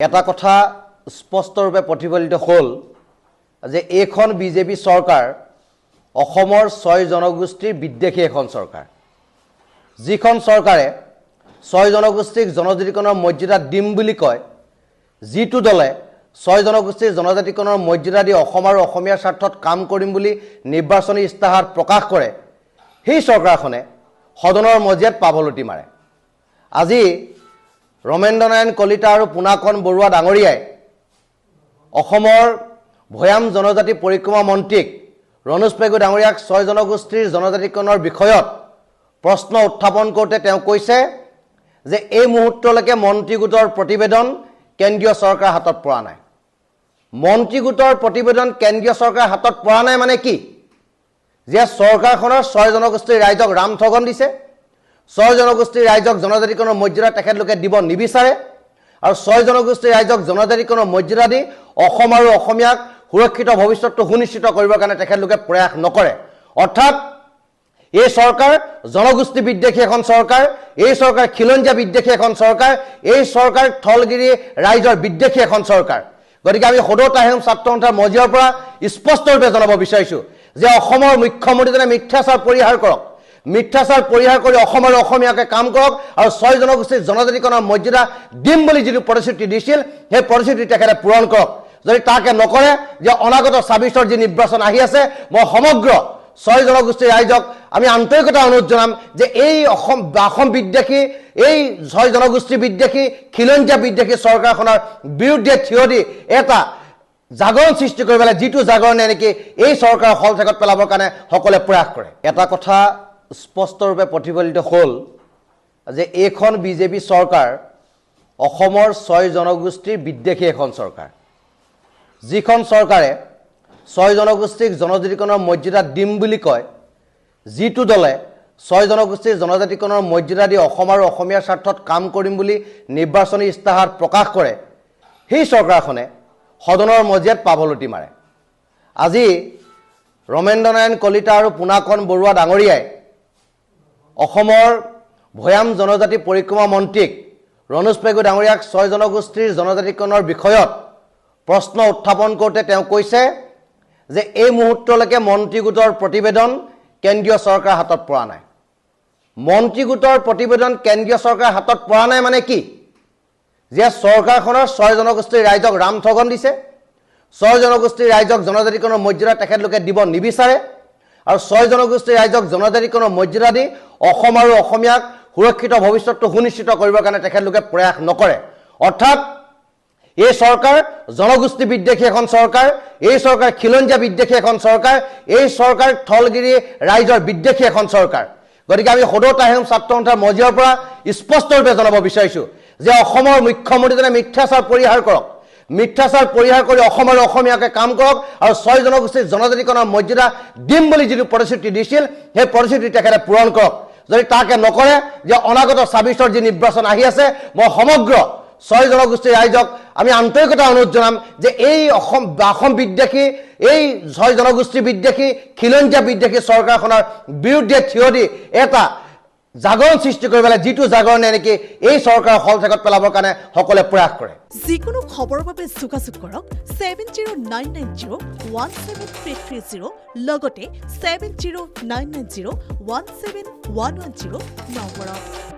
এটা কথা স্পষ্টৰূপে প্ৰতিফলিত হ'ল যে এইখন বিজেপি চৰকাৰ অসমৰ 6 জনগোষ্ঠীৰ বিদ্বেষী এখন চৰকাৰ যিখন চৰকাৰে 6 জনগোষ্ঠীক জনজাতিকৰণৰ মৰ্যাদা দিম বুলি কয় যিটো দলে 6 জনগোষ্ঠীৰ জনজাতিকৰণৰ মৰ্যাদা দি অসম আৰু অসমীয়াৰ স্বাৰ্থত কাম কৰিম বুলি নিৰ্বাচনী ইস্তাহাৰ প্ৰকাশ কৰে সেই চৰকাৰখনে সদনৰ মজিয়াত পাভলতি মাৰে আজি ৰমেন্দ্ৰ নাৰায়ণ কলিতা আৰু পুনাকন বৰুৱা ডাঙৰীয়াই অসমৰ ভয়াম জনজাতি পৰিক্ৰমা মন্ত্ৰীক ৰণোজ পেগু ডাঙৰীয়াক 6 জনগোষ্ঠীৰ জনজাতিকৰণৰ বিষয়ত প্ৰশ্ন উত্থাপন কৰোঁতে তেওঁ কৈছে যে এই মুহূৰ্তলৈকে মন্ত্ৰী গোটৰ প্ৰতিবেদন কেন্দ্ৰীয় চৰকাৰৰ হাতত পৰা নাই মন্ত্ৰী গোটৰ প্ৰতিবেদন কেন্দ্ৰীয় চৰকাৰৰ হাতত পৰা নাই মানে কি যে চৰকাৰখনৰ 6 জনগোষ্ঠীৰ ৰাইজক ৰামঠগন দিছে 6 জনগোষ্ঠীৰ ৰাইজক জনজাতিকৰণৰ মৰ্যাদা তেখেতলোকে দিব নিবিচাৰে আৰু 6 জনগোষ্ঠীৰ ৰাইজক জনজাতিকৰণৰ মৰ্যাদা দি অসম আৰু অসমীয়াক সুৰক্ষিত ভৱিষ্যতটো সুনিশ্চিত কৰিবৰ কাৰণে তেখেতলোকে প্ৰয়াস নকৰে অৰ্থাৎ এই চৰকাৰ জনগোষ্ঠী বিদ্বেষী এখন চৰকাৰ এই চৰকাৰ খিলঞ্জীয়া বিদ্বেষী এখন চৰকাৰ এই চৰকাৰ থলগিৰি ৰাইজৰ বিদ্বেষী এখন চৰকাৰ গতিকে আমি সদৌ তাহিম ছাত্ৰ সন্থাৰ মজিয়াৰ পৰা স্পষ্টৰূপে জনাব বিচাৰিছোঁ যে অসমৰ মুখ্যমন্ত্ৰীজনে মিথ্যাচাৰ পৰিহাৰ কৰক মিথ্যাচাৰ পৰিহাৰ কৰি অসম আৰু অসমীয়াকে কাম কৰক আৰু 6 জনগোষ্ঠীৰ জনজাতিকৰণৰ মৰ্যাদা দিম বুলি যিটো প্ৰতিশ্ৰুতি দিছিল সেই প্ৰতিশ্ৰুতি তেখেতে পূৰণ কৰক যদি তাকে নকৰে যে অনাগত 26ৰ যি নিৰ্বাচন আহি আছে মই সমগ্ৰ 6 জনগোষ্ঠীৰ ৰাইজক আমি আন্তৰিকতা অনুৰোধ জনাম যে এই অসম বিদ্বেষী এই 6 জনগোষ্ঠী বিদ্বেষী খিলঞ্জীয়া বিদ্বেষী চৰকাৰখনৰ বিৰুদ্ধে থিয় দি এটা জাগৰণ সৃষ্টি কৰিবলৈ যিটো জাগৰণে নেকি এই চৰকাৰৰ হলঠেকত পেলাবৰ কাৰণে সকলোৱে প্ৰয়াস কৰে এটা কথা স্পষ্টৰূপে প্ৰতিফলিত হ'ল যে এইখন বিজেপি চৰকাৰ অসমৰ 6 জনগোষ্ঠীৰ বিদ্বেষী এখন চৰকাৰ যিখন চৰকাৰে 6 জনগোষ্ঠীক জনজাতিকৰণৰ মৰ্যাদা দিম বুলি কয় যিটো দলে 6 জনগোষ্ঠীৰ জনজাতিকৰণৰ মৰ্যাদা দি অসম আৰু অসমীয়াৰ স্বাৰ্থত কাম কৰিম বুলি নিৰ্বাচনী ইস্তাহাৰ প্ৰকাশ কৰে সেই চৰকাৰখনে সদনৰ মজিয়াত পাভলতি মাৰে আজি ৰমেন্দ্ৰ নাৰায়ণ কলিতা আৰু পুনাকন বৰুৱা ডাঙৰীয়াই অসমৰ ভয়াম জনজাতি পৰিক্ৰমা মন্ত্ৰীক ৰণোজ পেগু ডাঙৰীয়াক 6 জনগোষ্ঠীৰ জনজাতিকৰণৰ বিষয়ত প্ৰশ্ন উত্থাপন কৰোঁতে তেওঁ কৈছে যে এই মুহূৰ্তলৈকে মন্ত্ৰী গোটৰ প্ৰতিবেদন কেন্দ্ৰীয় চৰকাৰৰ হাতত পৰা নাই মন্ত্ৰী গোটৰ প্ৰতিবেদন কেন্দ্ৰীয় চৰকাৰৰ হাতত পৰা নাই মানে কি যে চৰকাৰখনৰ 6 জনগোষ্ঠীৰ ৰাইজক ৰামঠগন দিছে 6 জনগোষ্ঠীৰ ৰাইজক জনজাতিকৰণৰ মৰ্যাদা তেখেতলোকে দিব নিবিচাৰে আৰু 6 জনগোষ্ঠীৰ ৰাইজক জনজাতিকৰণৰ মৰ্যাদা দি অসম আৰু অসমীয়াক সুৰক্ষিত ভৱিষ্যতটো সুনিশ্চিত কৰিবৰ কাৰণে তেখেতলোকে প্ৰয়াস নকৰে অৰ্থাৎ এই চৰকাৰ জনগোষ্ঠী বিদ্বেষী এখন চৰকাৰ এই চৰকাৰ খিলঞ্জীয়া বিদ্বেষী এখন চৰকাৰ এই চৰকাৰ থলগিৰি ৰাইজৰ বিদ্বেষী এখন চৰকাৰ গতিকে আমি সদৌ তাহিম ছাত্ৰ সন্থাৰ মজিয়াৰ পৰা স্পষ্টৰূপে জনাব বিচাৰিছোঁ যে অসমৰ মুখ্যমন্ত্ৰীজনে মিথ্যাচাৰ পৰিহাৰ কৰক মিথ্যাচাৰ পৰিহাৰ কৰি অসম আৰু অসমীয়াকে কাম কৰক আৰু 6 জনগোষ্ঠীৰ জনজাতিকৰণৰ মৰ্যাদা দিম বুলি যিটো প্ৰতিশ্ৰুতি দিছিল সেই প্ৰতিশ্ৰুতি তেখেতে পূৰণ কৰক যদি তাকে নকৰে যে অনাগত 26ৰ যি নিৰ্বাচন আহি আছে মই সমগ্ৰ 6 জনগোষ্ঠীৰ ৰাইজক আমি আন্তৰিকতা অনুৰোধ জনাম যে এই অসম বিদ্বেষী এই 6 জনগোষ্ঠী বিদ্বেষী খিলঞ্জীয়া বিদ্বেষী চৰকাৰখনৰ বিৰুদ্ধে থিয় দি এটা জাগৰণ সৃষ্টি কৰিবলৈ যিটো জাগৰণে নেকি এই চৰকাৰৰ হলঠেকত পেলাবৰ কাৰণে সকলোৱে প্ৰয়াস কৰে যিকোনো খবৰৰ বাবে যোগাযোগ কৰক 7099017330 লগতে 7099017110 নম্বৰত